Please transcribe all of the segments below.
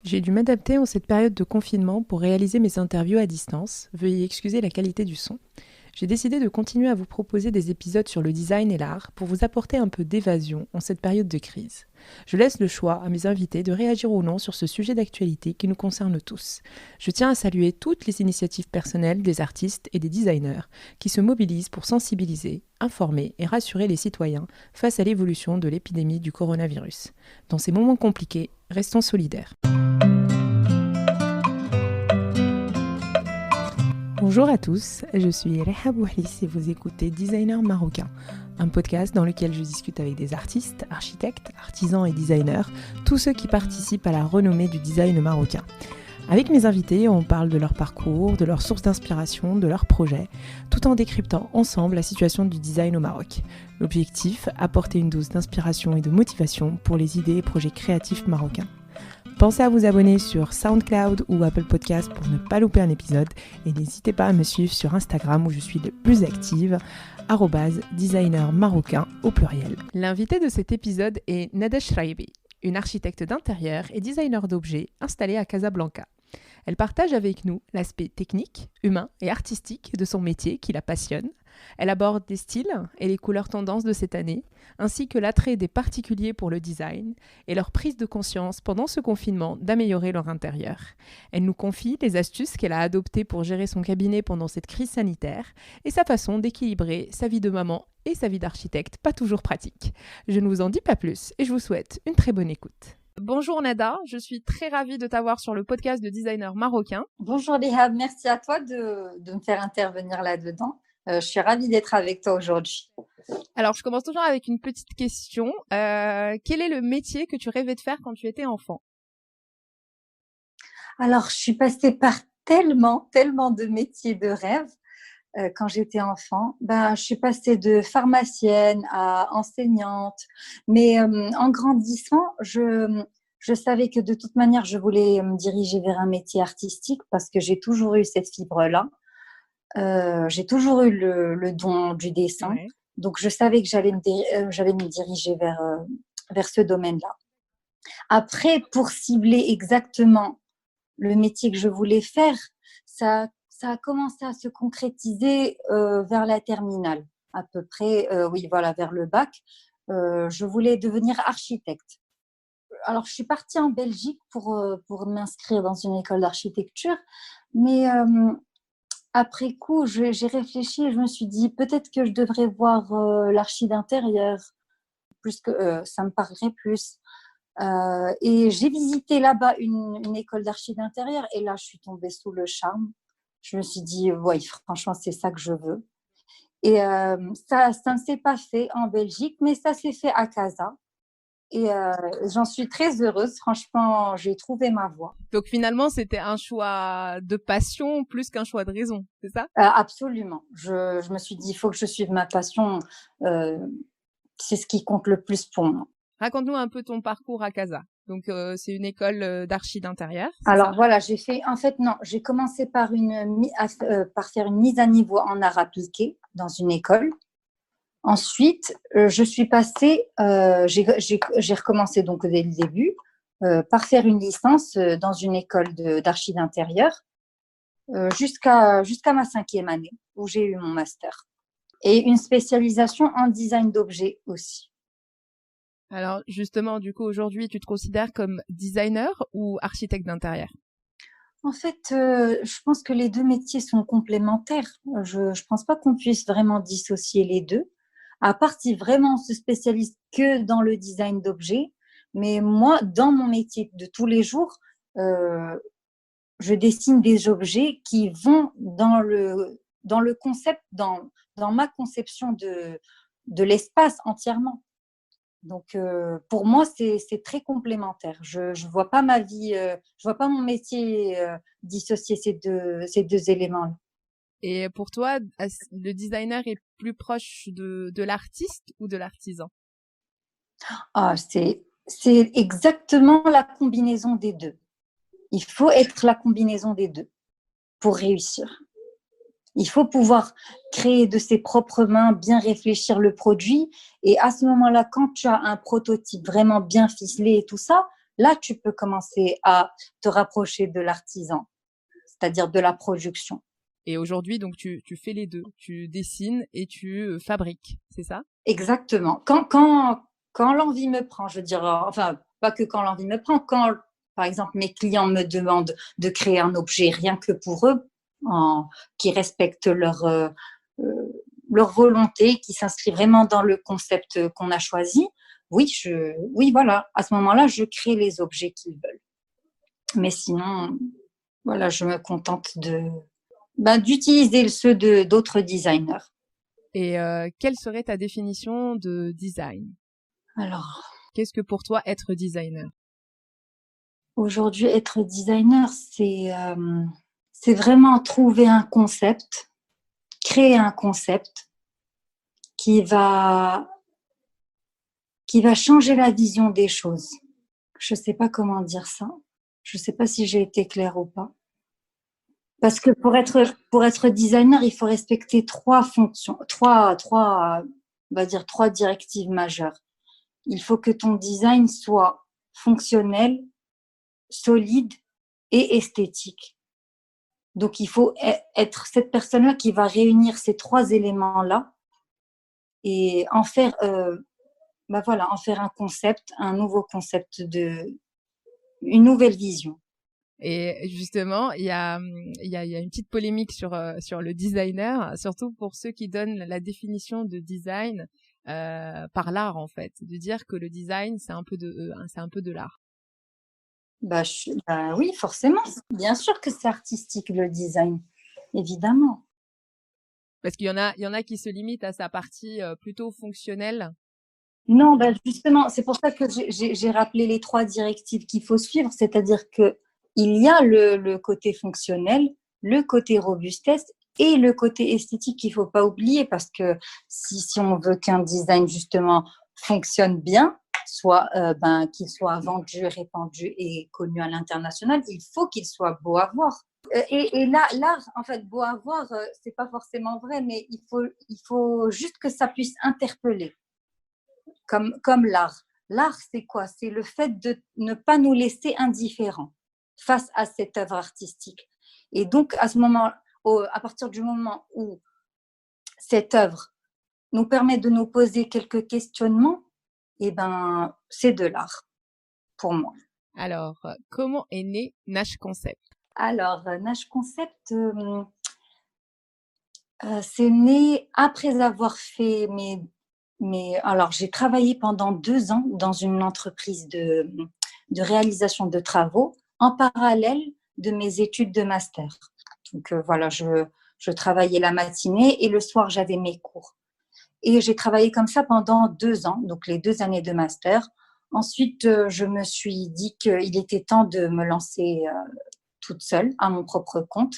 J'ai dû m'adapter en cette période de confinement pour réaliser mes interviews à distance. Veuillez excuser la qualité du son. J'ai décidé de continuer à vous proposer des épisodes sur le design et l'art pour vous apporter un peu d'évasion en cette période de crise. Je laisse le choix à mes invités de réagir ou non sur ce sujet d'actualité qui nous concerne tous. Je tiens à saluer toutes les initiatives personnelles des artistes et des designers qui se mobilisent pour sensibiliser, informer et rassurer les citoyens face à l'évolution de l'épidémie du coronavirus. Dans ces moments compliqués, restons solidaires. Bonjour à tous, je suis Reha Bouhlis et vous écoutez Designer Marocain, un podcast dans lequel je discute avec des artistes, architectes, artisans et designers, tous ceux qui participent à la renommée du design marocain. Avec mes invités, on parle de leur parcours, de leurs sources d'inspiration, de leurs projets, tout en décryptant ensemble la situation du design au Maroc. L'objectif, apporter une dose d'inspiration et de motivation pour les idées et projets créatifs marocains. Pensez à vous abonner sur SoundCloud ou Apple Podcast pour ne pas louper un épisode et n'hésitez pas à me suivre sur Instagram où je suis le plus active, @designermarocain au pluriel. L'invité de cet épisode est Nada Shraibi, une architecte d'intérieur et designer d'objets installée à Casablanca. Elle partage avec nous l'aspect technique, humain et artistique de son métier qui la passionne. Elle aborde les styles et les couleurs tendances de cette année, ainsi que l'attrait des particuliers pour le design et leur prise de conscience pendant ce confinement d'améliorer leur intérieur. Elle nous confie les astuces qu'elle a adoptées pour gérer son cabinet pendant cette crise sanitaire et sa façon d'équilibrer sa vie de maman et sa vie d'architecte, pas toujours pratique. Je ne vous en dis pas plus et je vous souhaite une très bonne écoute. Bonjour Nada, je suis très ravie de t'avoir sur le podcast de Designer Marocain. Bonjour Léa, merci à toi de me faire intervenir là-dedans. Je suis ravie d'être avec toi aujourd'hui. Alors, je commence toujours avec une petite question. Quel est le métier que tu rêvais de faire quand tu étais enfant ? Alors, je suis passée par tellement de métiers de rêve quand j'étais enfant. Je suis passée de pharmacienne à enseignante. Mais en grandissant, je savais que de toute manière, je voulais me diriger vers un métier artistique parce que j'ai toujours eu cette fibre-là. J'ai toujours eu le don du dessin. Ouais. Donc, je savais que j'allais me diriger vers ce domaine-là. Après, pour cibler exactement le métier que je voulais faire, ça a commencé à se concrétiser vers la terminale, à peu près, vers le bac. Je voulais devenir architecte. Alors, je suis partie en Belgique pour m'inscrire dans une école d'architecture, mais après coup, j'ai réfléchi et je me suis dit peut-être que je devrais voir l'archi d'intérieur, plus que ça me parlerait plus. Et j'ai visité là-bas une école d'archi d'intérieur et là, je suis tombée sous le charme. Je me suis dit, ouais, franchement, c'est ça que je veux. Et ça ne s'est pas fait en Belgique, mais ça s'est fait à Casa. Et j'en suis très heureuse. Franchement, j'ai trouvé ma voie. Donc finalement, c'était un choix de passion plus qu'un choix de raison, c'est ça ? Absolument. Je me suis dit, il faut que je suive ma passion. C'est ce qui compte le plus pour moi. Raconte-nous un peu ton parcours à Casa. Donc c'est une école d'archi d'intérieur. Alors voilà, j'ai commencé par faire une mise à niveau en art appliqué dans une école. Ensuite, je suis passée, j'ai recommencé donc dès le début par faire une licence dans une école d'archi d'intérieur jusqu'à ma 5e année où j'ai eu mon master et une spécialisation en design d'objets aussi. Alors justement, du coup, aujourd'hui, tu te considères comme designer ou architecte d'intérieur ? En fait, je pense que les deux métiers sont complémentaires. Je pense pas qu'on puisse vraiment dissocier les deux, à part si vraiment on se spécialise que dans le design d'objets. Mais moi, dans mon métier de tous les jours, je dessine des objets qui vont dans le concept, dans ma conception de l'espace entièrement. Donc, pour moi, c'est très complémentaire. Je vois pas ma vie, je vois pas mon métier dissocier ces deux éléments-là. Et pour toi, le designer est plus proche de l'artiste ou de l'artisan ? C'est exactement la combinaison des deux. Il faut être la combinaison des deux pour réussir. Il faut pouvoir créer de ses propres mains, bien réfléchir le produit. Et à ce moment-là, quand tu as un prototype vraiment bien ficelé et tout ça, là, tu peux commencer à te rapprocher de l'artisan, c'est-à-dire de la production. Et aujourd'hui, donc, tu fais les deux. Tu dessines et tu fabriques, c'est ça? Exactement. Quand l'envie me prend, je veux dire, enfin, pas que quand l'envie me prend, quand, par exemple, mes clients me demandent de créer un objet rien que pour eux, qui respectent leur volonté, qui s'inscrit vraiment dans le concept qu'on a choisi, oui, voilà, à ce moment-là, je crée les objets qu'ils veulent. Mais sinon, voilà, je me contente d'utiliser ceux d'autres designers. Et quelle serait ta définition de design? Alors, Qu'est-ce que pour toi être designer? aujourd'hui, être designer, c'est vraiment trouver un concept, créer un concept qui va, qui va changer la vision des choses. Je ne sais pas comment dire ça. Je ne sais pas si j'ai été claire ou pas. Parce que pour être designer, il faut respecter trois fonctions, on va dire trois directives majeures. Il faut que ton design soit fonctionnel, solide et esthétique. Donc, il faut être cette personne-là qui va réunir ces trois éléments-là et en faire, en faire un concept, un nouveau concept une nouvelle vision. Et justement, il y a une petite polémique sur le designer, surtout pour ceux qui donnent la définition de design par l'art en fait, de dire que le design c'est un peu de l'art. Oui, forcément. Bien sûr que c'est artistique le design, évidemment. Parce qu'il y en a qui se limitent à sa partie plutôt fonctionnelle. Non, justement, c'est pour ça que j'ai rappelé les trois directives qu'il faut suivre, c'est-à-dire que il y a le côté fonctionnel, le côté robustesse et le côté esthétique qu'il faut pas oublier parce que si on veut qu'un design justement fonctionne bien, qu'il soit vendu, répandu et connu à l'international, il faut qu'il soit beau à voir. Et là, l'art, en fait, beau à voir, c'est pas forcément vrai, mais il faut juste que ça puisse interpeller comme l'art. L'art, c'est quoi? C'est le fait de ne pas nous laisser indifférents face à cette œuvre artistique. Et donc, à partir du moment où cette œuvre nous permet de nous poser quelques questionnements, eh ben, c'est de l'art pour moi. Alors, comment est né Nash Concept? Alors, Nash Concept, c'est né après avoir fait alors, j'ai travaillé pendant 2 ans dans une entreprise de réalisation de travaux en parallèle de mes études de master. Donc, voilà, je travaillais la matinée et le soir, j'avais mes cours. Et j'ai travaillé comme ça pendant 2 ans, donc les 2 années de master. Ensuite, je me suis dit qu'il était temps de me lancer toute seule à mon propre compte.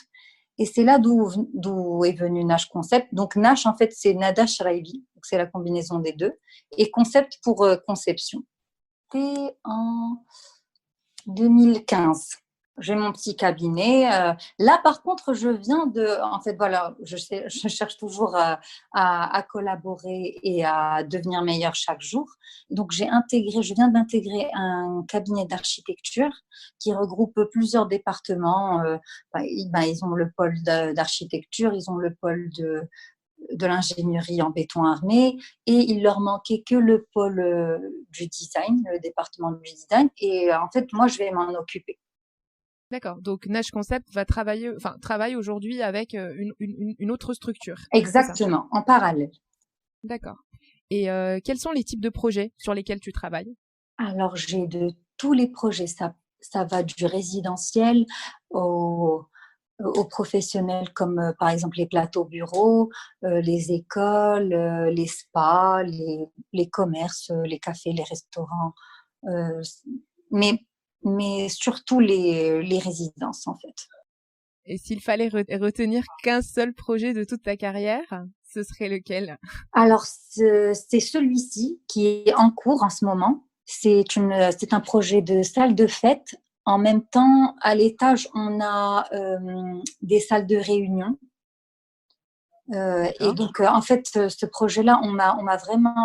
Et c'est là d'où est venu Nash Concept. Donc Nash, en fait, c'est Nada Shraibi, donc c'est la combinaison des deux, et Concept pour conception. C'était en 2015. J'ai mon petit cabinet. Là, par contre, en fait, voilà, je cherche toujours à collaborer et à devenir meilleure chaque jour. Donc, je viens d'intégrer un cabinet d'architecture qui regroupe plusieurs départements. Ils ont le pôle d'architecture, ils ont le pôle de l'ingénierie en béton armé et il leur manquait que le pôle du design, le département du design. Et en fait, moi, je vais m'en occuper. D'accord. Donc Nash Concept travaille aujourd'hui avec une autre structure. Exactement, en parallèle. D'accord. Et quels sont les types de projets sur lesquels tu travailles? Alors, j'ai de tous les projets. Ça va du résidentiel aux professionnels comme par exemple les plateaux bureaux, les écoles, les spas, les commerces, les cafés, les restaurants, euh, mais, mais surtout les résidences en fait. Et s'il fallait retenir qu'un seul projet de toute ta carrière, ce serait lequel? Alors, c'est celui-ci qui est en cours en ce moment. C'est un projet de salle de fête. En même temps, à l'étage, on a des salles de réunion. Et D'accord. donc, en fait, ce projet-là, on m'a vraiment.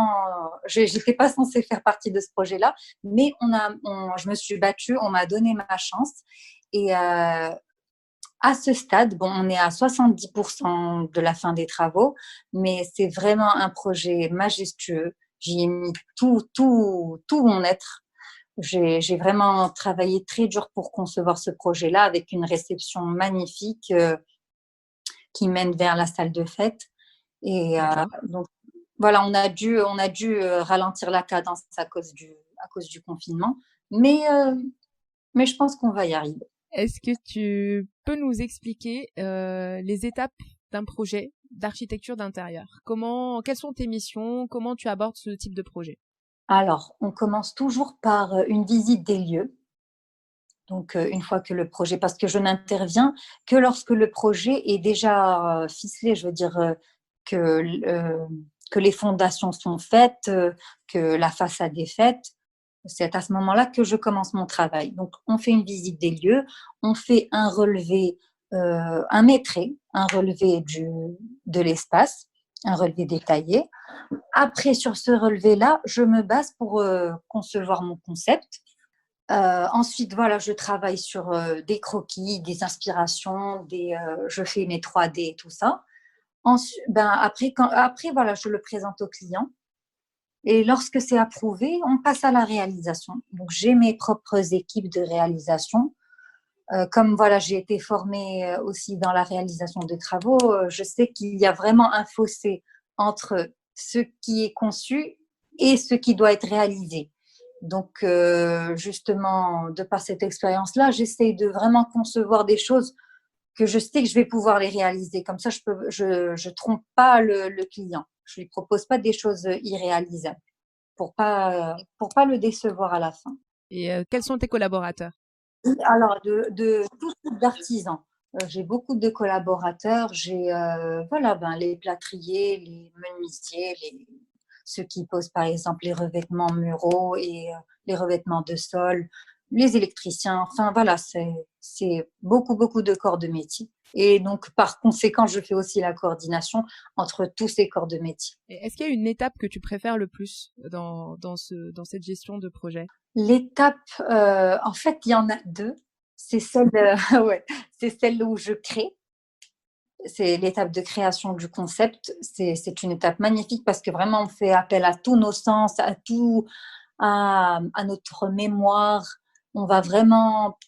J'étais pas censée faire partie de ce projet-là, mais je me suis battue, on m'a donné ma chance. Et à ce stade, bon, on est à 70% de la fin des travaux, mais c'est vraiment un projet majestueux. J'y ai mis tout mon être. J'ai vraiment travaillé très dur pour concevoir ce projet-là avec une réception magnifique qui mène vers la salle de fête. Et D'accord. donc, voilà, on a dû ralentir la cadence à cause du confinement, mais, euh, mais je pense qu'on va y arriver. Est-ce que tu peux nous expliquer les étapes d'un projet d'architecture d'intérieur? Quelles sont tes missions? Comment tu abordes ce type de projet? Alors, on commence toujours par une visite des lieux. Donc, une fois que le projet, parce que je n'interviens que lorsque le projet est déjà ficelé, je veux dire que, euh, que les fondations sont faites, que la façade est faite. C'est à ce moment-là que je commence mon travail. Donc, on fait une visite des lieux, on fait un relevé, un métré, un relevé de l'espace, un relevé détaillé. Après, sur ce relevé-là, je me base pour concevoir mon concept. Ensuite, voilà, je travaille sur des croquis, des inspirations, je fais mes 3D et tout ça. Après, voilà, je le présente au client. Et lorsque c'est approuvé, on passe à la réalisation. Donc, j'ai mes propres équipes de réalisation. Comme voilà, j'ai été formée aussi dans la réalisation des travaux, je sais qu'il y a vraiment un fossé entre ce qui est conçu et ce qui doit être réalisé. Donc, justement, de par cette expérience-là, j'essaie de vraiment concevoir des choses que je sais que je vais pouvoir les réaliser. Comme ça, je trompe pas le client. Je lui propose pas des choses irréalisables pour pas le décevoir à la fin. Et quels sont tes collaborateurs? Alors, de tout type d'artisans. J'ai beaucoup de collaborateurs. J'ai voilà, ben, les plâtriers, les menuisiers, ceux qui posent par exemple les revêtements muraux et les revêtements de sol, les électriciens. Enfin voilà, c'est beaucoup de corps de métier. Et donc, par conséquent, je fais aussi la coordination entre tous ces corps de métier. Et est-ce qu'il y a une étape que tu préfères le plus dans cette gestion de projet? L'étape, en fait, il y en a deux. C'est celle, ouais, c'est celle où je crée. C'est l'étape de création du concept. C'est une étape magnifique parce que vraiment, on fait appel à tous nos sens, à notre mémoire. On va vraiment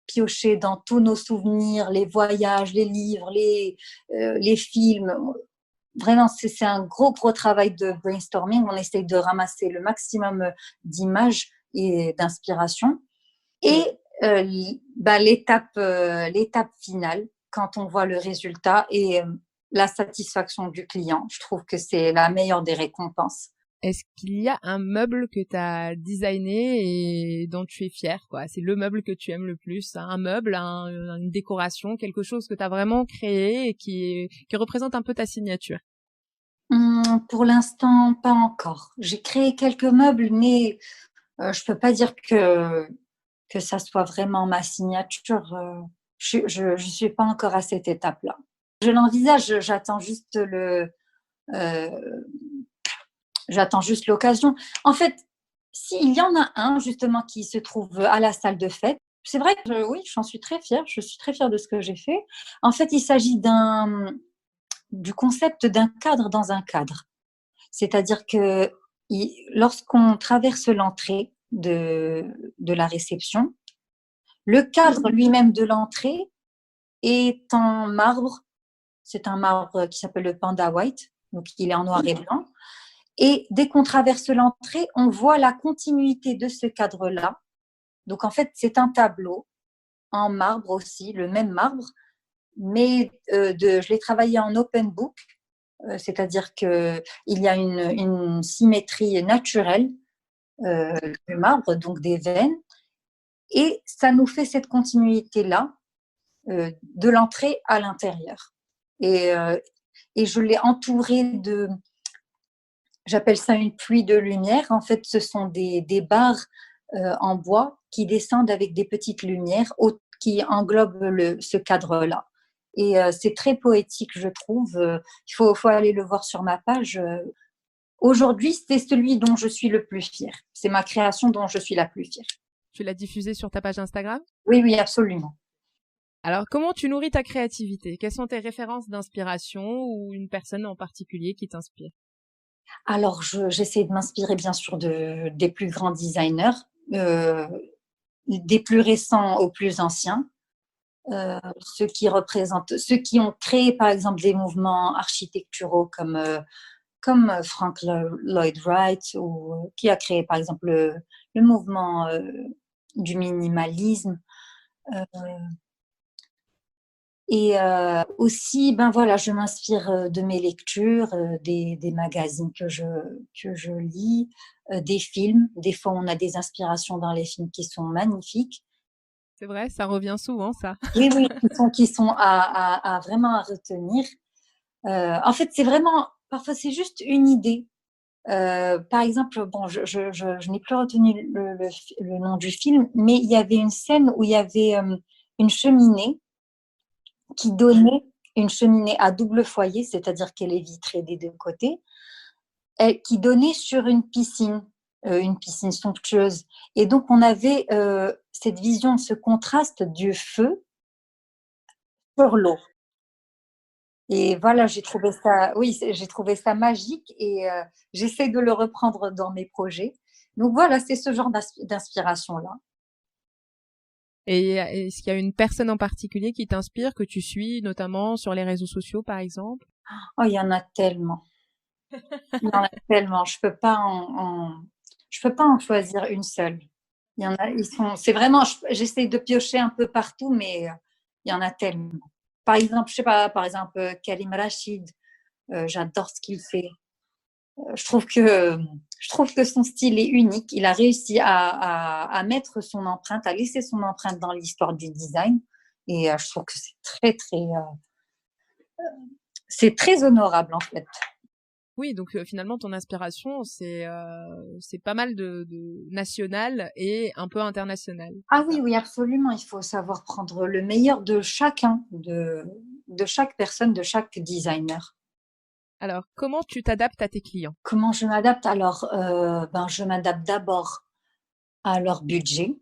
piocher dans tous nos souvenirs, les voyages, les livres, les films. Vraiment, c'est un gros travail de brainstorming. On essaye de ramasser le maximum d'images et d'inspiration. Et l'étape finale, quand on voit le résultat et la satisfaction du client, je trouve que c'est la meilleure des récompenses. Est-ce qu'il y a un meuble que tu as designé et dont tu es fier, quoi? C'est le meuble que tu aimes le plus, un meuble, une décoration, quelque chose que tu as vraiment créé et qui représente un peu ta signature. Pour l'instant, pas encore. J'ai créé quelques meubles, mais je peux pas dire que ça soit vraiment ma signature. Je suis pas encore à cette étape-là. Je l'envisage, euh, j'attends juste l'occasion. En fait, s'il y en a un justement qui se trouve à la salle de fête, c'est vrai que oui, j'en suis très fière. Je suis très fière de ce que j'ai fait. En fait, il s'agit du concept d'un cadre dans un cadre. C'est-à-dire que lorsqu'on traverse l'entrée de la réception, le cadre lui-même de l'entrée est en marbre. C'est un marbre qui s'appelle le Panda White, donc il est en noir et blanc. Et dès qu'on traverse l'entrée, on voit la continuité de ce cadre-là. Donc en fait, c'est un tableau en marbre aussi, le même marbre, mais je l'ai travaillé en open book, c'est-à-dire qu'il y a une symétrie naturelle du marbre, donc des veines, et ça nous fait cette continuité-là de l'entrée à l'intérieur. Et, euh, et je l'ai entouré j'appelle ça une pluie de lumière. En fait, ce sont des barres en bois qui descendent avec des petites lumières qui englobent ce cadre-là. Et c'est très poétique, je trouve. Faut aller le voir sur ma page. Aujourd'hui, c'est celui dont je suis le plus fière. C'est ma création dont je suis la plus fière. Tu l'as diffusé sur ta page Instagram? Oui, oui, absolument. Alors, comment tu nourris ta créativité? Quelles sont tes références d'inspiration ou une personne en particulier qui t'inspire? Alors, j'essaie de m'inspirer bien sûr des plus grands designers, euh, des plus récents aux plus anciens, ceux qui ont créé par exemple des mouvements architecturaux comme Frank Lloyd Wright, ou qui a créé par exemple le mouvement du minimalisme. Euh, Et aussi, ben voilà, je m'inspire de mes lectures, des magazines que je lis, des films. Des fois, on a des inspirations dans les films qui sont magnifiques. C'est vrai, ça revient souvent, ça. Oui, oui, qui sont à vraiment à retenir. En fait, c'est vraiment, parfois, c'est juste une idée. Par exemple, bon, je n'ai plus retenu le nom du film, mais il y avait une scène où il y avait une cheminée qui donnait une cheminée à double foyer, c'est-à-dire qu'elle est vitrée des deux côtés, qui donnait sur une piscine somptueuse. Et donc, on avait cette vision de ce contraste du feu sur l'eau. Et voilà, j'ai trouvé ça magique et j'essaie de le reprendre dans mes projets. Donc voilà, c'est ce genre d'inspiration-là. Et est-ce qu'il y a une personne en particulier qui t'inspire, que tu suis, notamment sur les réseaux sociaux, par exemple? Oh, il y en a tellement. Il y en a tellement. Je peux pas en choisir une seule. Il y en a, c'est vraiment, j'essaie de piocher un peu partout, mais il y en a tellement. Par exemple, je sais pas, par exemple, Karim Rachid, j'adore ce qu'il fait. Je trouve que son style est unique. Il a réussi à mettre son empreinte, à laisser son empreinte dans l'histoire du design. Et je trouve que c'est très honorable, en fait. Oui, donc finalement, ton inspiration, c'est pas mal de national et un peu international. Ah oui, oui, absolument. Il faut savoir prendre le meilleur de chacun, de chaque personne, de chaque designer. Alors, comment tu t'adaptes à tes clients? Comment je m'adapte? Alors, je m'adapte d'abord à leur budget,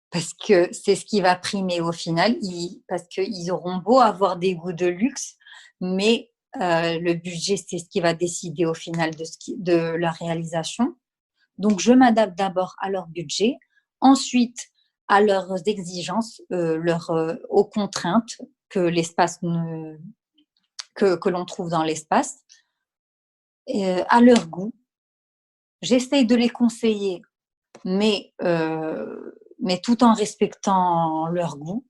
parce que c'est ce qui va primer au final. Parce qu'ils auront beau avoir des goûts de luxe, mais le budget, c'est ce qui va décider au final de la réalisation. Donc, je m'adapte d'abord à leur budget, ensuite à leurs exigences, aux contraintes que l'on trouve dans l'espace, à leur goût. J'essaye de les conseiller, mais tout en respectant leur goût.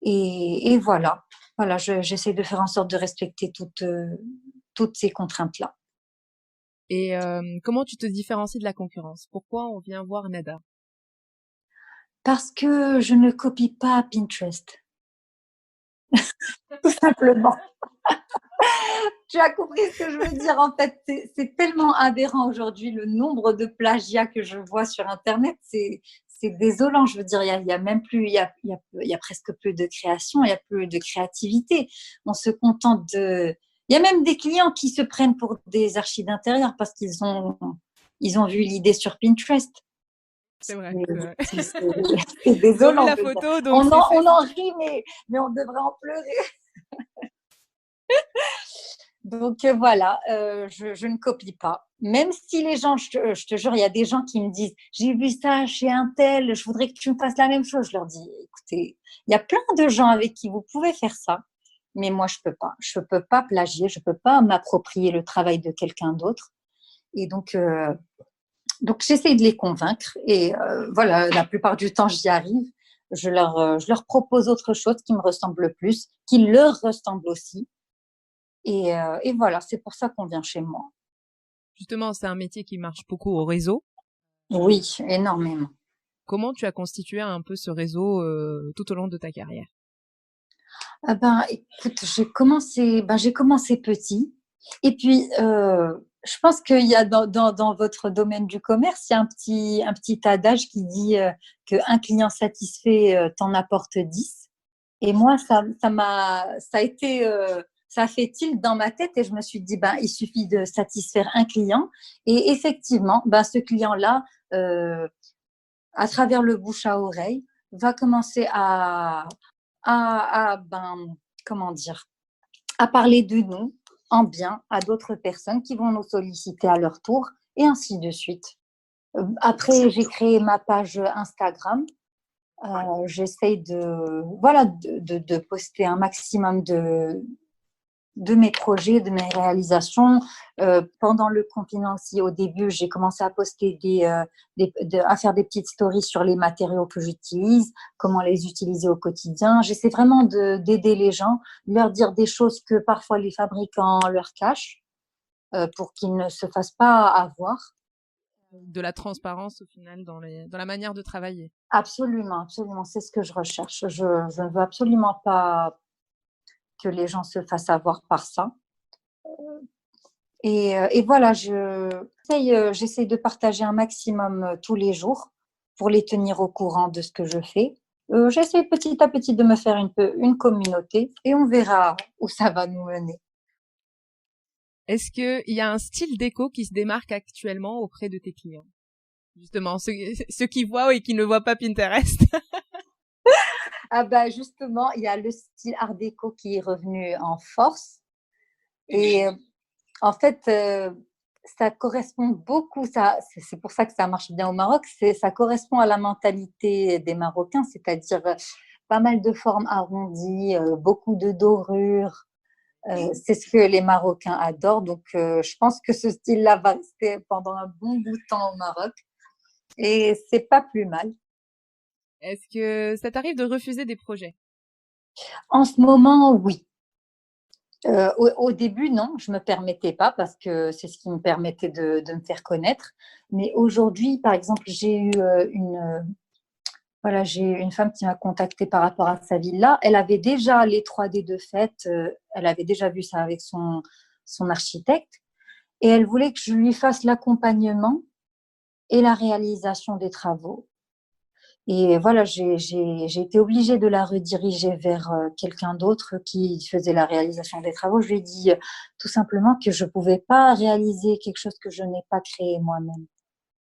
Et voilà, voilà, j'essaie de faire en sorte de respecter toutes ces contraintes-là. Et comment tu te différencies de la concurrence? Pourquoi on vient voir Nada? Parce que je ne copie pas Pinterest, tout simplement. Tu as compris ce que je veux dire. En fait, c'est tellement aberrant aujourd'hui le nombre de plagiats que je vois sur Internet. C'est désolant. Je veux dire, il y a même plus, il y a presque plus de création, il y a plus de créativité. On se contente de. Il y a même des clients qui se prennent pour des archis d'intérieur parce ils ont vu l'idée sur Pinterest. C'est vrai. C'est Ils ont vu désolant. la photo, donc On en rit, mais on devrait en pleurer. Donc voilà, je ne copie pas. Même si les gens, je te jure, il y a des gens qui me disent, j'ai vu ça chez un tel, je voudrais que tu me fasses la même chose. Je leur dis, écoutez, il y a plein de gens avec qui vous pouvez faire ça, mais moi je peux pas. Je peux pas plagier, je peux pas m'approprier le travail de quelqu'un d'autre. Et donc j'essaie de les convaincre. Et voilà, la plupart du temps j'y arrive. Je leur propose autre chose qui me ressemble plus, qui leur ressemble aussi. Et voilà, c'est pour ça qu'on vient chez moi. justement, c'est un métier qui marche beaucoup au réseau. Oui, énormément. Comment tu as constitué un peu ce réseau tout au long de ta carrière? Ah ben, écoute, j'ai commencé petit. Et puis, je pense qu'il y a dans votre domaine du commerce, il y a un petit adage qui dit qu'un client satisfait t'en apporte 10. Et moi, ça a été, ça a fait tilt dans ma tête et je me suis dit, ben, il suffit de satisfaire un client. Et effectivement, ben, ce client-là, à travers le bouche à oreille, va commencer ben, comment dire, à parler de nous en bien à d'autres personnes qui vont nous solliciter à leur tour et ainsi de suite. Après, j'ai créé ma page Instagram. J'essaye voilà, de poster un maximum de mes projets, de mes réalisations. Pendant le confinement aussi, au début, j'ai commencé à poster à faire des petites stories sur les matériaux que j'utilise, comment les utiliser au quotidien. J'essaie vraiment d'aider les gens, leur dire des choses que parfois les fabricants leur cachent, pour qu'ils ne se fassent pas avoir. De la transparence au final dans la manière de travailler. Absolument, absolument, c'est ce que je recherche. Je ne veux absolument pas que les gens se fassent avoir par ça. Et voilà, j'essaye de partager un maximum tous les jours pour les tenir au courant de ce que je fais. J'essaie petit à petit de me faire une communauté et on verra où ça va nous mener. Est-ce qu'il y a un style déco qui se démarque actuellement auprès de tes clients? Justement, ceux qui voient et qui ne voient pas Pinterest. Ah bah justement, il y a le style art déco qui est revenu en force. Et en fait, ça correspond beaucoup, c'est pour ça que ça marche bien au Maroc, ça correspond à la mentalité des Marocains, c'est-à-dire pas mal de formes arrondies, beaucoup de dorures. C'est ce que les Marocains adorent. Donc, je pense que ce style-là va rester pendant un bon bout de temps au Maroc. Et c'est pas plus mal. Est-ce que ça t'arrive de refuser des projets? En ce moment, oui. Au début, non, je ne me permettais pas parce que c'est ce qui me permettait de me faire connaître. Mais aujourd'hui, par exemple, voilà, j'ai une femme qui m'a contactée par rapport à sa villa. Elle avait déjà les 3D de fait, elle avait déjà vu ça avec son architecte et elle voulait que je lui fasse l'accompagnement et la réalisation des travaux. Et voilà, j'ai été obligée de la rediriger vers quelqu'un d'autre qui faisait la réalisation des travaux. Je lui ai dit tout simplement que je ne pouvais pas réaliser quelque chose que je n'ai pas créé moi-même.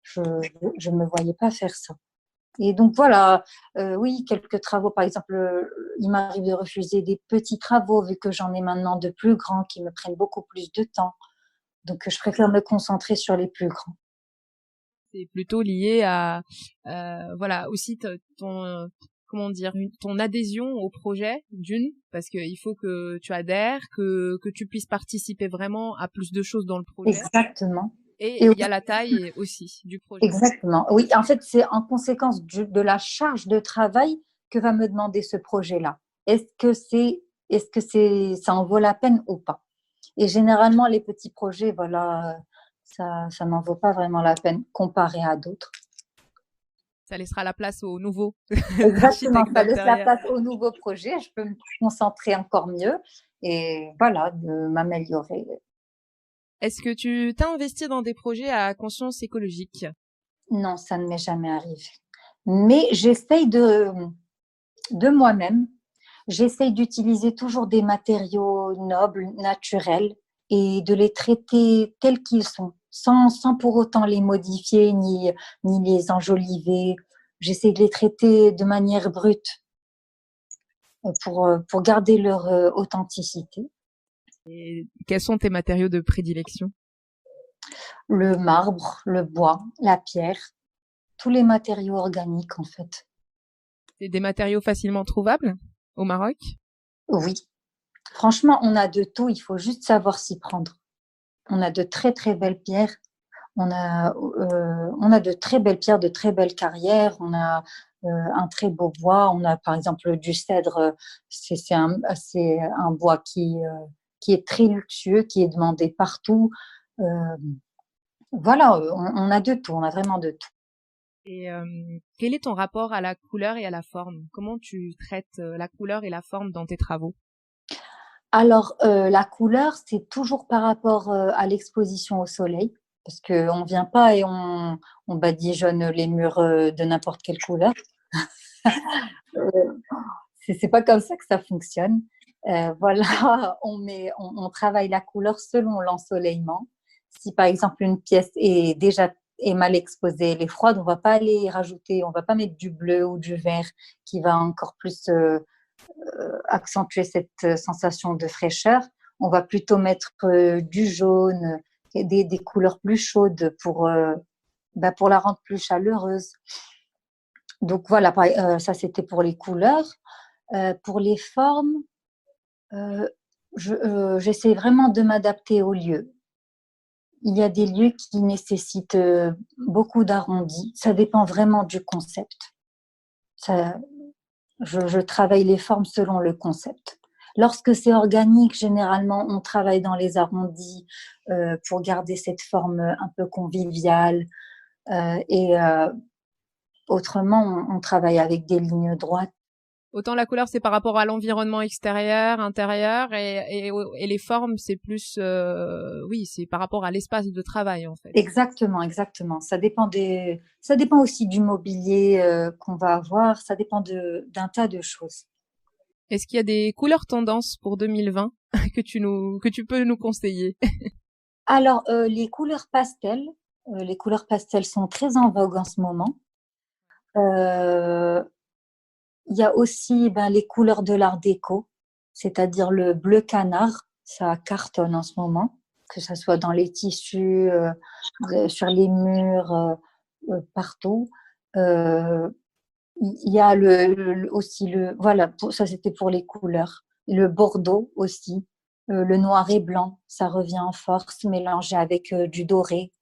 Je ne me voyais pas faire ça. Et donc voilà, oui, quelques travaux, par exemple, il m'arrive de refuser des petits travaux vu que j'en ai maintenant de plus grands qui me prennent beaucoup plus de temps. Donc je préfère me concentrer sur les plus grands. C'est plutôt lié à voilà aussi ton comment dire ton adhésion au projet parce que il faut que tu adhères, que tu puisses participer vraiment à plus de choses dans le projet. Exactement. Et Et il y a la taille aussi du projet. exactement. Oui, en fait, c'est en conséquence de la charge de travail que va me demander ce projet-là. Ça en vaut la peine ou pas? Et généralement, les petits projets, voilà, ça n'en vaut pas vraiment la peine comparé à d'autres. Ça laissera la place aux nouveaux Exactement, architectes ça laisse la d'intérieur. place aux nouveaux projets. Je peux me concentrer encore mieux et voilà, de m'améliorer. Est-ce que tu t'as investi dans des projets à conscience écologique? Non, ça ne m'est jamais arrivé. Mais j'essaye de moi-même. J'essaye d'utiliser toujours des matériaux nobles, naturels, et de les traiter tels qu'ils sont, sans pour autant les modifier ni les enjoliver. J'essaie de les traiter de manière brute pour garder leur authenticité. Et quels sont tes matériaux de prédilection? Le marbre, le bois, la pierre, tous les matériaux organiques en fait. C'est des matériaux facilement trouvables au Maroc? Oui, franchement, on a de tout, il faut juste savoir s'y prendre. On a de très très belles pierres. On a de très belles pierres, de très belles carrières. On a un très beau bois. On a par exemple du cèdre. C'est un bois qui est très luxueux, qui est demandé partout. Euh, voilà, on a de tout. On a vraiment de tout. Et quel est ton rapport à la couleur et à la forme? Comment tu traites la couleur et la forme dans tes travaux? Alors, la couleur, c'est toujours par rapport à l'exposition au soleil, parce qu'on ne vient pas et on badigeonne les murs de n'importe quelle couleur. C'est pas comme ça que ça fonctionne. Voilà, on travaille la couleur selon l'ensoleillement. Si par exemple une pièce est mal exposée, elle est froide, on va pas aller rajouter, on va pas mettre du bleu ou du vert qui va encore plus accentuer cette sensation de fraîcheur. On va plutôt mettre du jaune, des couleurs plus chaudes pour la rendre plus chaleureuse. Donc voilà, ça c'était pour les couleurs. Pour les formes, j'essaie vraiment de m'adapter aux lieux. Il y a des lieux qui nécessitent beaucoup d'arrondis. Ça dépend vraiment du concept. Ça, je travaille les formes selon le concept. Lorsque c'est organique, généralement, on travaille dans les arrondis pour garder cette forme un peu conviviale. Et autrement, on travaille avec des lignes droites. Autant la couleur, c'est par rapport à l'environnement extérieur, intérieur, et les formes, c'est plus, oui, c'est par rapport à l'espace de travail, en fait. Exactement, exactement. Ça dépend aussi du mobilier qu'on va avoir. Ça dépend d'un tas de choses. Est-ce qu'il y a des couleurs tendances pour 2020 que tu peux nous conseiller? Alors, les couleurs pastels sont très en vogue en ce moment. Il y a aussi les couleurs de l'art déco, c'est-à-dire le bleu canard, ça cartonne en ce moment, que ce soit dans les tissus, sur les murs, partout. Il y a aussi voilà, ça c'était pour les couleurs. Le bordeaux aussi, le noir et blanc, ça revient en force, mélangé avec du doré,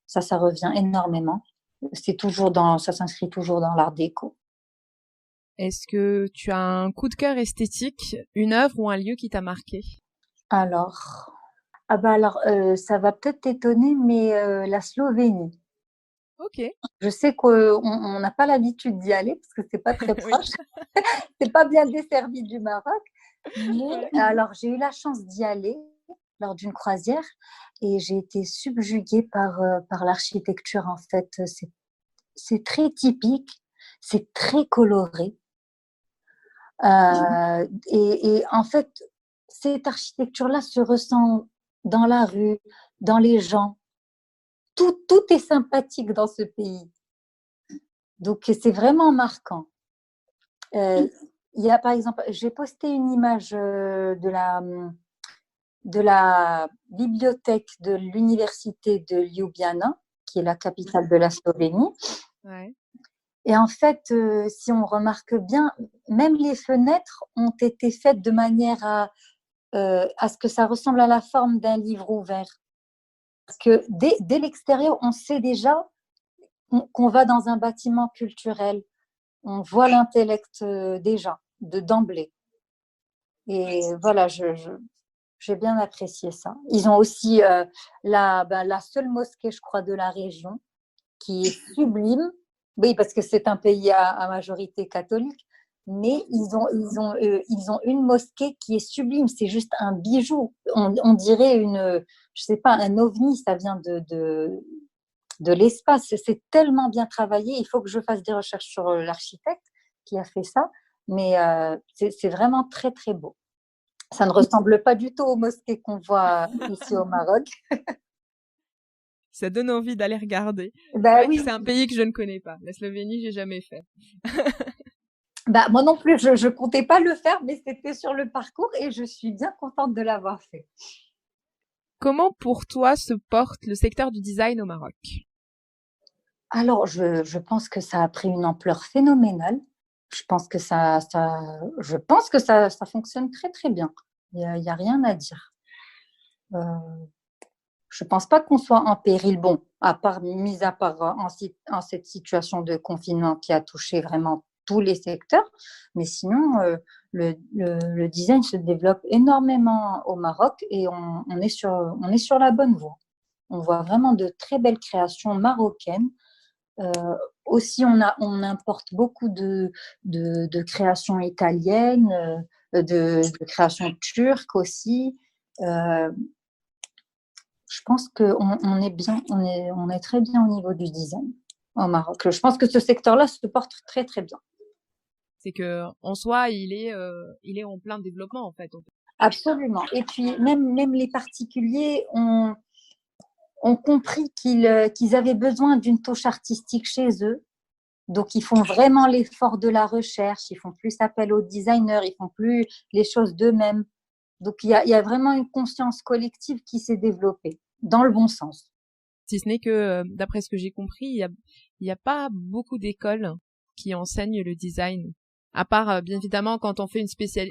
ça revient énormément. Ça s'inscrit toujours dans l'art déco. Est-ce que tu as un coup de cœur esthétique, une œuvre ou un lieu qui t'a marqué? Alors, ça va peut-être t'étonner, mais la Slovénie. Ok. Je sais qu'on n'a pas l'habitude d'y aller parce que c'est pas très Oui. proche, c'est pas bien desservi du Maroc. Mais Ouais. alors, j'ai eu la chance d'y aller lors d'une croisière et j'ai été subjuguée par l'architecture. En fait, c'est très typique, c'est très coloré. Et en fait, cette architecture-là se ressent dans la rue, dans les gens. Tout est sympathique dans ce pays. Donc, c'est vraiment marquant. Il y a, par exemple, j'ai posté une image de la bibliothèque de l'université de Ljubljana, qui est la capitale de la Slovénie. Ouais. Et en fait, si on remarque bien, même les fenêtres ont été faites de manière à ce que ça ressemble à la forme d'un livre ouvert. Parce que dès l'extérieur, on sait déjà qu'on va dans un bâtiment culturel. On voit l'intellect déjà, d'emblée. Et voilà, j'ai bien apprécié ça. Ils ont aussi la seule mosquée, je crois, de la région, qui est sublime. Oui, parce que c'est un pays à majorité catholique, mais ils ont une mosquée qui est sublime. C'est juste un bijou. On dirait je sais pas, un ovni. Ça vient de l'espace. C'est tellement bien travaillé. Il faut que je fasse des recherches sur l'architecte qui a fait ça, mais c'est vraiment très très beau. Ça ne ressemble pas du tout aux mosquées qu'on voit ici au Maroc. Ça donne envie d'aller regarder. C'est Bah vrai que oui, c'est un pays que je ne connais pas. La Slovénie, j'ai jamais fait. moi non plus, je comptais pas le faire, mais c'était sur le parcours et je suis bien contente de l'avoir fait. Comment pour toi se porte le secteur du design au Maroc? Alors, je pense que ça a pris une ampleur phénoménale. Je pense que ça fonctionne très très bien. Il y a rien à dire. Euh, je pense pas qu'on soit en péril. Bon, mis à part en cette situation de confinement qui a touché vraiment tous les secteurs, mais sinon, le design se développe énormément au Maroc et on est sur la bonne voie. On voit vraiment de très belles créations marocaines. Euh, Aussi, on importe beaucoup de créations italiennes, de créations turques aussi. Euh, je pense qu'on est bien, on est très bien au niveau du design au Maroc. Je pense que ce secteur-là se porte très, très bien. C'est que en soi, il est en plein développement en fait. Absolument. Et puis même les particuliers ont compris qu'ils avaient besoin d'une touche artistique chez eux. Donc, ils font vraiment l'effort de la recherche, ils font plus appel aux designers, ils font plus les choses d'eux-mêmes. Donc, il y a vraiment une conscience collective qui s'est développée, dans le bon sens. Si ce n'est que, d'après ce que j'ai compris, il y a pas beaucoup d'écoles qui enseignent le design. À part, bien évidemment, quand on fait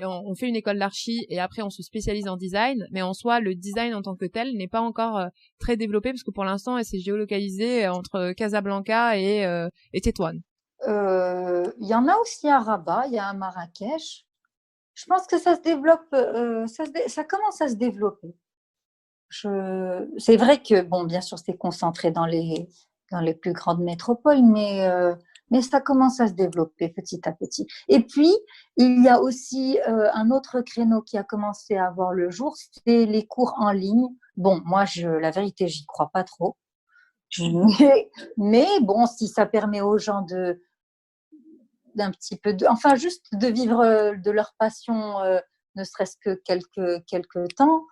on fait une école d'archi et après on se spécialise en design, mais en soi, le design en tant que tel n'est pas encore très développé parce que pour l'instant, elle s'est géolocalisée entre Casablanca et Tétouan. Il y en a aussi à Rabat, il y a à Marrakech. Je pense que ça se développe, ça commence à se développer. C'est vrai que, bon, bien sûr, c'est concentré dans les plus grandes métropoles, mais ça commence à se développer petit à petit. Et puis, il y a aussi un autre créneau qui a commencé à voir le jour, c'est les cours en ligne. Bon, moi, la vérité, j'y crois pas trop. Mais bon, si ça permet aux gens d'un petit peu enfin, juste de vivre de leur passion, ne serait-ce que quelques temps,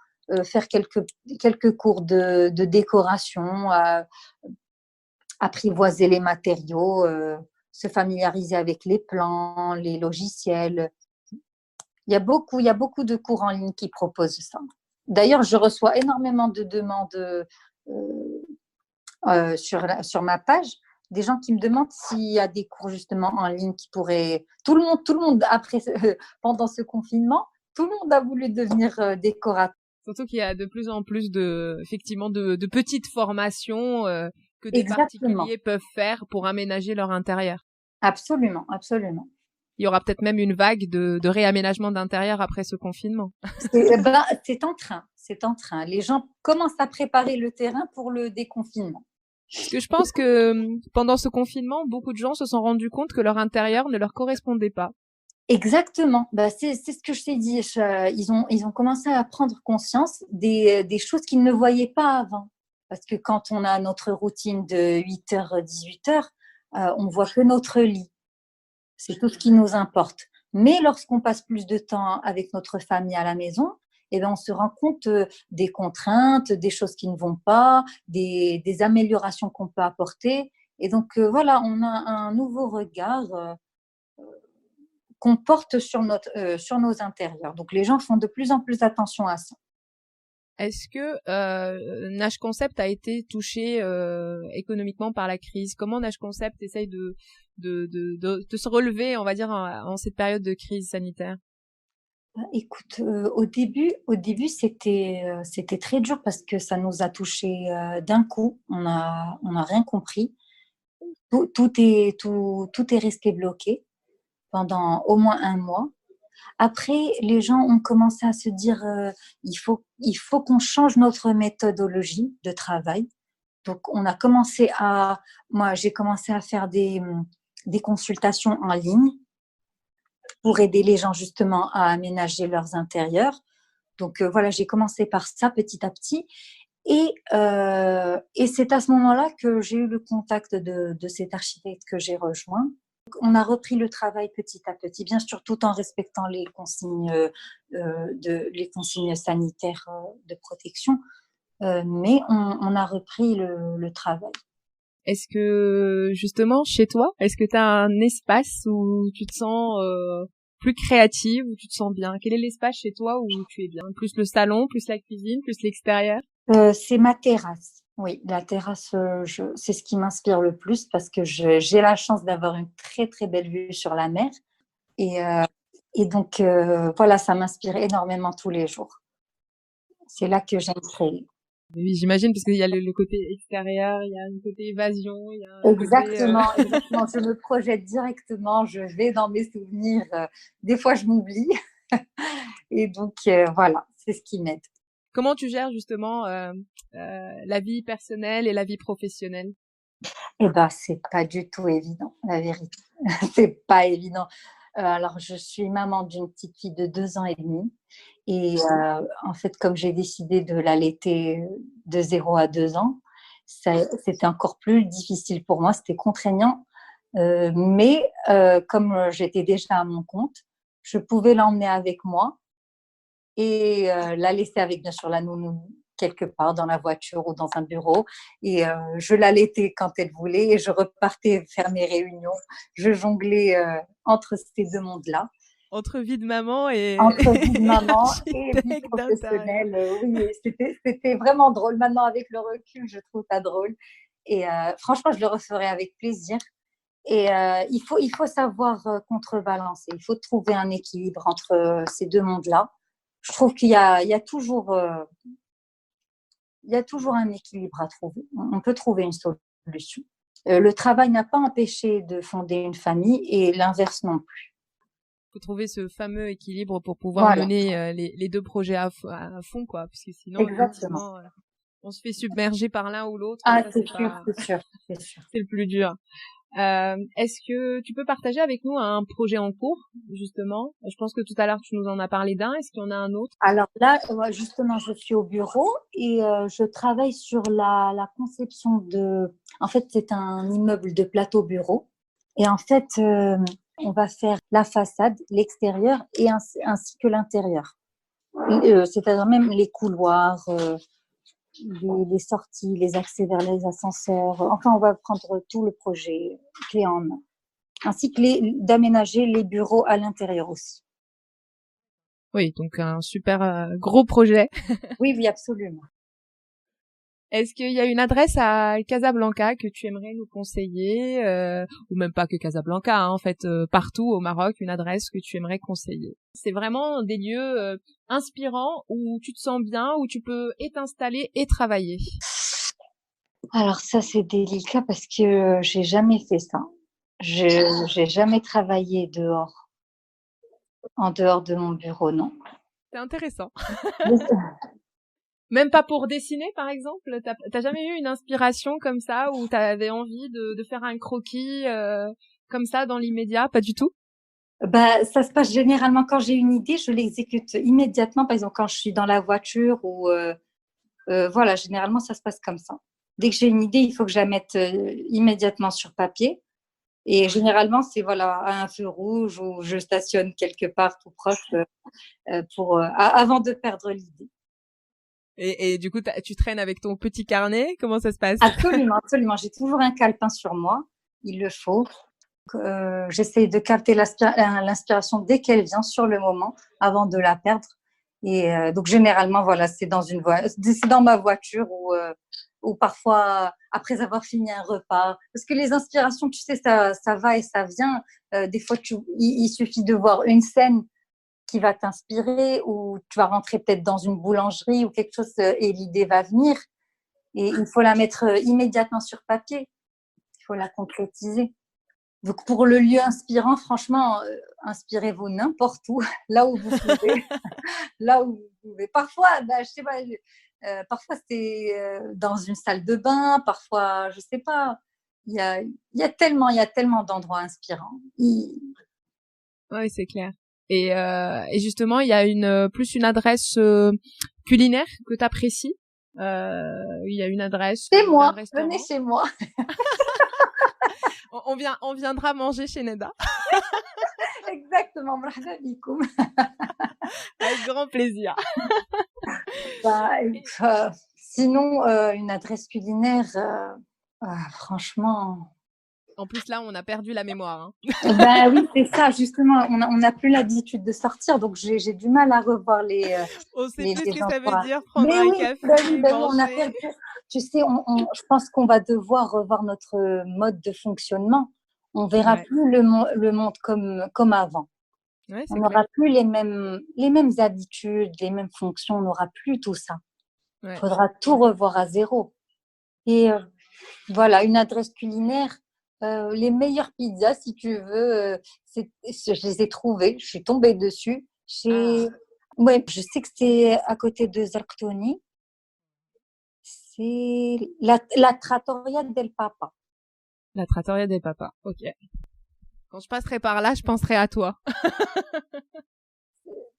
faire quelques cours de décoration, apprivoiser les matériaux, se familiariser avec les plans, les logiciels. Il y a beaucoup de cours en ligne qui proposent ça. D'ailleurs, je reçois énormément de demandes sur ma page, des gens qui me demandent s'il y a des cours justement en ligne qui pourraient… Tout le monde après, pendant ce confinement, tout le monde a voulu devenir décorateur. Surtout qu'il y a de plus en plus effectivement, de petites formations que des Exactement. particuliers peuvent faire pour aménager leur intérieur. Absolument, absolument. Il y aura peut-être même une vague de réaménagement d'intérieur après ce confinement. C'est en train, c'est en train. Les gens commencent à préparer le terrain pour le déconfinement. Parce que je pense que pendant ce confinement, beaucoup de gens se sont rendus compte que leur intérieur ne leur correspondait pas. Exactement. C'est ce que je t'ai dit. Ils ont commencé à prendre conscience des choses qu'ils ne voyaient pas avant. Parce que quand on a notre routine de 8h, 18h, on voit que notre lit. C'est tout ce qui nous importe. Mais lorsqu'on passe plus de temps avec notre famille à la maison, on se rend compte des contraintes, des choses qui ne vont pas, des améliorations qu'on peut apporter. Et donc, voilà, on a un nouveau regard qu'on porte sur nos intérieurs. Donc, les gens font de plus en plus attention à ça. Est-ce que Nash Concept a été touché économiquement par la crise? Comment Nash Concept essaye de se relever, on va dire, en cette période de crise sanitaire? Écoute, au début, c'était très dur parce que ça nous a touchés d'un coup. On a rien compris. Tout est resté bloqué pendant au moins un mois. Après, les gens ont commencé à se dire il faut qu'on change notre méthodologie de travail. Donc, moi, j'ai commencé à faire des consultations en ligne pour aider les gens justement à aménager leurs intérieurs. Donc, voilà, j'ai commencé par ça petit à petit. Et c'est à ce moment-là que j'ai eu le contact de cet architecte que j'ai rejoint. On a repris le travail petit à petit, bien sûr, tout en respectant les consignes sanitaires de protection, mais on a repris le travail. Est-ce que, justement, chez toi, est-ce que tu as un espace où tu te sens plus créative, où tu te sens bien? Quel est l'espace chez toi où tu es bien? Plus le salon, plus la cuisine, plus l'extérieur? C'est ma terrasse. Oui, la terrasse, c'est ce qui m'inspire le plus parce que j'ai la chance d'avoir une très, très belle vue sur la mer. Et donc, voilà, ça m'inspire énormément tous les jours. C'est là que j'aime créer. Oui, j'imagine, parce qu'il y a le côté extérieur, il y a le côté évasion, il y a un Exactement, côté, exactement. Je me projette directement, je vais dans mes souvenirs. Des fois, je m'oublie. Et donc, voilà, c'est ce qui m'aide. Comment tu gères justement la vie personnelle et la vie professionnelle? Eh ben, c'est pas du tout évident, la vérité. C'est pas évident. Alors, je suis maman d'une petite fille de 2 ans et demi. Et en fait, comme j'ai décidé de l'allaiter de 0 à 2 ans, c'était encore plus difficile pour moi, c'était contraignant. Mais comme j'étais déjà à mon compte, je pouvais l'emmener avec moi et la laisser avec, bien sûr, la nounou quelque part dans la voiture ou dans un bureau. Et je l'allaitais quand elle voulait et je repartais faire mes réunions. Je jonglais entre ces deux mondes-là. Entre vie de maman et Entre vie de maman et vie architecte d'intérieur. professionnelle, oui, c'était vraiment drôle. Maintenant, avec le recul, je trouve ça drôle. Et franchement, je le referai avec plaisir. Et il faut savoir contrebalancer. Il faut trouver un équilibre entre ces deux mondes-là. Je trouve qu'il y a toujours, il y a toujours un équilibre à trouver. On peut trouver une solution. Le travail n'a pas empêché de fonder une famille et l'inverse non plus. Faut trouver ce fameux équilibre pour pouvoir Voilà, mener les deux projets à fond, quoi. Parce que sinon, exactement. effectivement, on se fait submerger par l'un ou l'autre. Ah, Ça, c'est c'est sûr, pas, c'est sûr, c'est sûr. c'est le plus dur. Est-ce que tu peux partager avec nous un projet en cours, justement? Je pense que tout à l'heure, tu nous en as parlé d'un. Est-ce qu'il y en a un autre? Alors là, justement, je suis au bureau et je travaille sur la conception de... En fait, c'est un immeuble de plateau bureau. Et en fait, on va faire la façade, l'extérieur et ainsi que l'intérieur. C'est-à-dire même les couloirs, les sorties, les accès vers les ascenseurs. Enfin, on va prendre tout le projet clé en main. Ainsi que d'aménager les bureaux à l'intérieur aussi. Oui, donc un super gros projet. Oui, oui, absolument. Est-ce qu'il y a une adresse à Casablanca que tu aimerais nous conseiller, ou même pas que Casablanca, hein, en fait, partout au Maroc, une adresse que tu aimerais conseiller? C'est vraiment des lieux inspirants où tu te sens bien, où tu peux et t'installer et travailler. Alors ça, c'est délicat parce que j'ai jamais fait ça. J'ai jamais travaillé dehors, en dehors de mon bureau, non. C'est intéressant. Même pas pour dessiner, par exemple? T'as jamais eu une inspiration comme ça où t'avais envie de faire un croquis comme ça dans l'immédiat? Pas du tout? Bah, ça se passe généralement quand j'ai une idée, je l'exécute immédiatement. Par exemple, quand je suis dans la voiture ou voilà, généralement ça se passe comme ça. Dès que j'ai une idée, il faut que je la mette immédiatement sur papier. Et généralement, c'est voilà à un feu rouge ou je stationne quelque part tout proche avant de perdre l'idée. Et du coup, tu traînes avec ton petit carnet? Comment ça se passe? Absolument, absolument. J'ai toujours un calepin sur moi. Il le faut. J'essaie de capter l'inspiration dès qu'elle vient sur le moment, avant de la perdre. Et donc généralement, voilà, c'est dans ma voiture ou parfois après avoir fini un repas. Parce que les inspirations, tu sais, ça va et ça vient. Des fois, il suffit de voir une scène qui va t'inspirer ou tu vas rentrer peut-être dans une boulangerie ou quelque chose et l'idée va venir. Et il faut la mettre immédiatement sur papier. Il faut la concrétiser. Donc pour le lieu inspirant, franchement, inspirez-vous n'importe où, là où vous pouvez, là où vous pouvez. Parfois, je sais pas, parfois c'est dans une salle de bain, parfois, je sais pas. Il y a tellement d'endroits inspirants. Oui, c'est clair. Et justement, il y a plus une adresse culinaire que t'apprécies. Il y a une adresse C'est d'un moi, venez restaurant. chez moi. On viendra manger chez Neda. Exactement, مرحبا بكم. Avec grand plaisir. Sinon, une adresse culinaire, franchement. En plus, là, on a perdu la mémoire. Hein. Ben oui, c'est ça, justement. On n'a plus l'habitude de sortir, donc j'ai du mal à revoir On sait les plus ce que ça veut endroits. dire, prendre Mais un oui, café, ben oui, on a manger. perdu. Tu sais, je pense qu'on va devoir revoir notre mode de fonctionnement. On verra Ouais, plus le monde comme avant. ouais, On c'est clair. n'aura plus les mêmes habitudes, les mêmes fonctions. On n'aura plus tout ça. Il Ouais. faudra tout revoir à zéro. Et voilà, une adresse culinaire. Les meilleures pizzas, si tu veux, je les ai trouvées. Je suis tombée dessus. Ah, Ouais, je sais que c'est à côté de Zarqtoni. C'est la Trattoria del Papa. la trattoria des papas. Ok. Quand je passerai par là, je penserai à toi.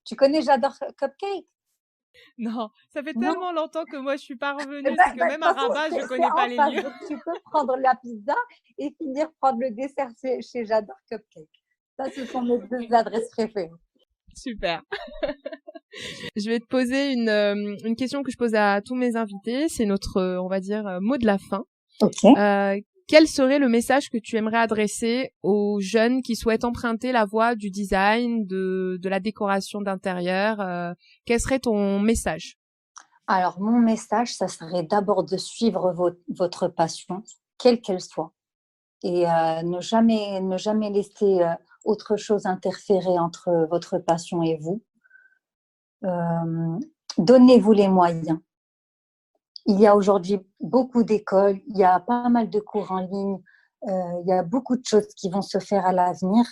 Tu connais J'adore Cupcake? Non, ça fait Non. tellement longtemps que moi je suis pas revenue, Ben, c'est que ben, même de à toute façon, Rabat, je c'est connais en pas les face. lieux. Donc, tu peux prendre la pizza et finir prendre le dessert chez J'adore Cupcake. Ça, ce sont mes 2 adresses préférées. Super. Je vais te poser une question que je pose à tous mes invités. C'est notre, on va dire, mot de la fin. Ok. Quel serait le message que tu aimerais adresser aux jeunes qui souhaitent emprunter la voie du design, de la décoration d'intérieur? Quel serait ton message? Alors, mon message, ça serait d'abord de suivre votre passion, quelle qu'elle soit, et ne jamais laisser autre chose interférer entre votre passion et vous. Donnez-vous les moyens. Il y a aujourd'hui beaucoup d'écoles, il y a pas mal de cours en ligne, il y a beaucoup de choses qui vont se faire à l'avenir.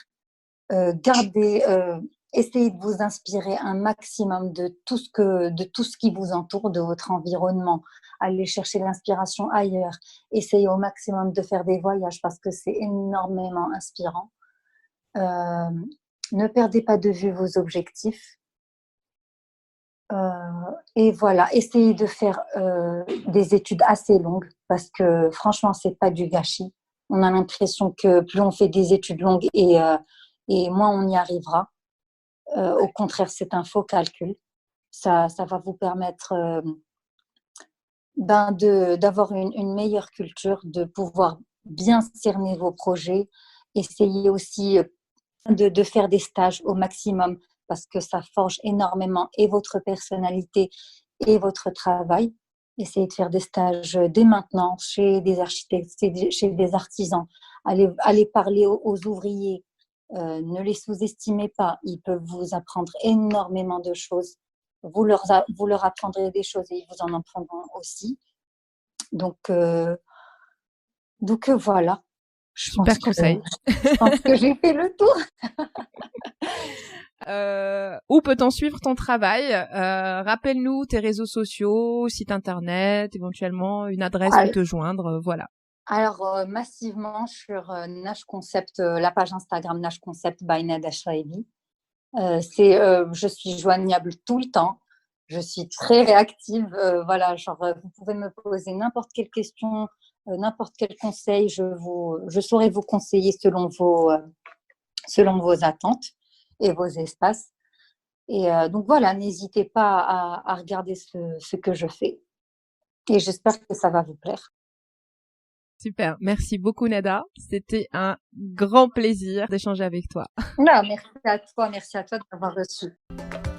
Essayez de vous inspirer un maximum de tout ce qui vous entoure, de votre environnement. Allez chercher l'inspiration ailleurs. Essayez au maximum de faire des voyages parce que c'est énormément inspirant. Ne perdez pas de vue vos objectifs. Et voilà, essayez de faire des études assez longues parce que franchement, c'est pas du gâchis. On a l'impression que plus on fait des études longues et moins on y arrivera. Au contraire, c'est un faux calcul. Ça va vous permettre d'avoir une meilleure culture, de pouvoir bien cerner vos projets. Essayez aussi de faire des stages au maximum parce que ça forge énormément et votre personnalité et votre travail. Essayez de faire des stages dès maintenant chez des architectes, chez des artisans. Allez parler aux ouvriers. Ne les sous-estimez pas. Ils peuvent vous apprendre énormément de choses. Vous leur apprendrez des choses et ils vous en apprendront aussi. Donc voilà. Super conseil. Je pense que j'ai fait le tour. Où peut-on suivre ton travail? Rappelle-nous tes réseaux sociaux, site internet, éventuellement une adresse pour te joindre, voilà. Alors, massivement sur Nash Concept, la page Instagram Nash Concept by Nada Shraibi. Je suis joignable tout le temps. Je suis très réactive. Voilà, vous pouvez me poser n'importe quelle question, n'importe quel conseil. Je saurai vous conseiller selon vos attentes et vos espaces. Et donc voilà, n'hésitez pas à regarder ce que je fais. Et j'espère que ça va vous plaire. Super, merci beaucoup Nada. C'était un grand plaisir d'échanger avec toi. Non, merci à toi de m'avoir reçu.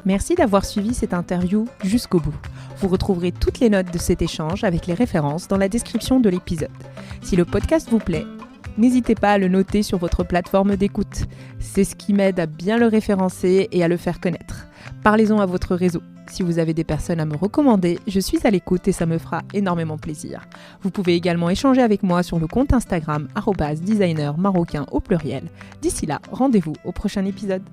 Merci d'avoir suivi cette interview jusqu'au bout. Vous retrouverez toutes les notes de cet échange avec les références dans la description de l'épisode. Si le podcast vous plaît, n'hésitez pas à le noter sur votre plateforme d'écoute. C'est ce qui m'aide à bien le référencer et à le faire connaître. Parlez-en à votre réseau. Si vous avez des personnes à me recommander, je suis à l'écoute et ça me fera énormément plaisir. Vous pouvez également échanger avec moi sur le compte Instagram @designermarocain au pluriel. D'ici là, rendez-vous au prochain épisode.